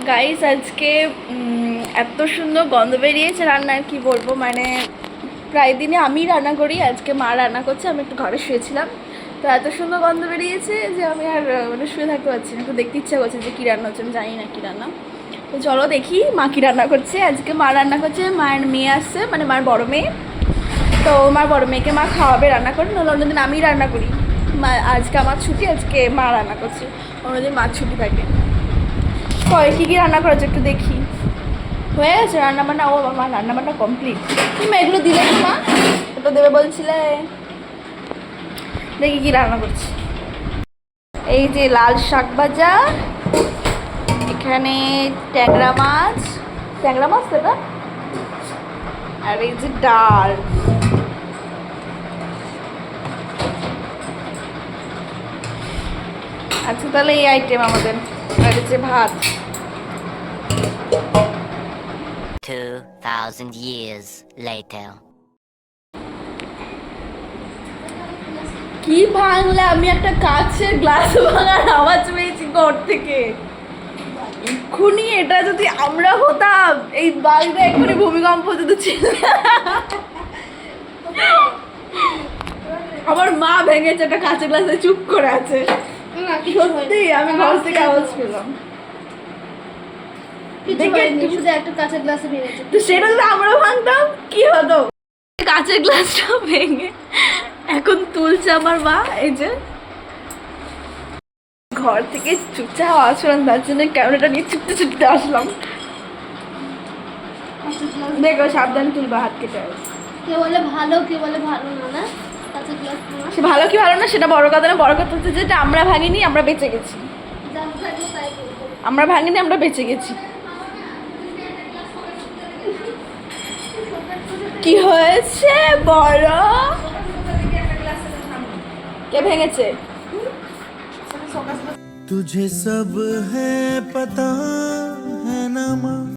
Guys আজকে এত সুন্দর গন্ধ বেরিয়েছে রান্নার, কি বলবো। মানে প্রায় দিনে আমি রান্না করি, আজকে মা রান্না করছে, আমি একটু ঘরে শুয়েছিলাম, তো এত সুন্দর গন্ধ বেরিয়েছে যে আমি আর মানে শুয়ে থাকতে পারছি না। একটু দেখতে ইচ্ছা করছে যে কী রান্না হচ্ছে, আমি জানি না কী রান্না। তো চলো দেখি মা কী রান্না করছে। আজকে মা রান্না করছে, মায়ের মেয়ে আসছে, মানে মার বড় মেয়ে। তো মার বড় মেয়েকে মা খাওয়াবে রান্না করে, নাহলে অন্যদিন আমি রান্না করি। মা আজকে আমার ছুটি, আজকে মা রান্না করছে, অন্যদিন মার ছুটি থাকে। কয় কী কী রান্না করেছে একটু দেখি। হয়ে গেছে রান্না বান্না? ও আমার রান্না বান্না কমপ্লিট। তুমি এগুলো দিলে কি মা? ওটা দেবে বলছিলে। দেখি কি রান্না করছি। এই যে লাল শাক ভাজা, এখানে ট্যাংরা মাছ তো এটা, আর এই যে ডাল। আচ্ছা তাহলে এই আইটেম আমাদের, আর এই যে ভাত। 2000 years later. কি ভাঙলে? আমি একটা কাচের গ্লাস ভাঙার আওয়াজ পেয়েছি ঘর থেকে। এক্ষুনি এটা যদি আমরা হতাম, এই বাড়িতে এক্ষুনি ভূমিকম্প যদি ছিল। আমার মা ভেঙেছে একটা কাঁচের গ্লাসে, চুপ করে আছে। সত্যি আমি ঘর থেকে আওয়াজ পেলাম। শুধু একটা কাঁচের গ্লাসে ভেঙেছে। তো সেটা যদি আমরা ভাঙতাম কি হতো? কাঁচের গ্লাসটা ভেঙে এখন তুলছে আমার মা। এই যে ঘর থেকে চুপচাপ আওয়াজ পেলাম, তার জন্য ক্যামেরাটা নিয়ে ছুটতে ছুটতে আসলাম। দেখো সাবধানে তুলবা, হাত কেটে। কে বলে ভালো, কে বলে ভালো না, না কাঁচের গ্লাস না। সে ভালো কি ভালো না সেটা বড় কথা না, বড় কথা হচ্ছে যেটা আমরা ভাঙিনি, আমরা বেঁচে গেছি। জানতে থাকলে তাই করবো। আমরা ভাঙিনি, আমরা বেঁচে গেছি। কি হয়েছে বড়? কে ভেঙেছে? तुझे सब है पता है ना माँ।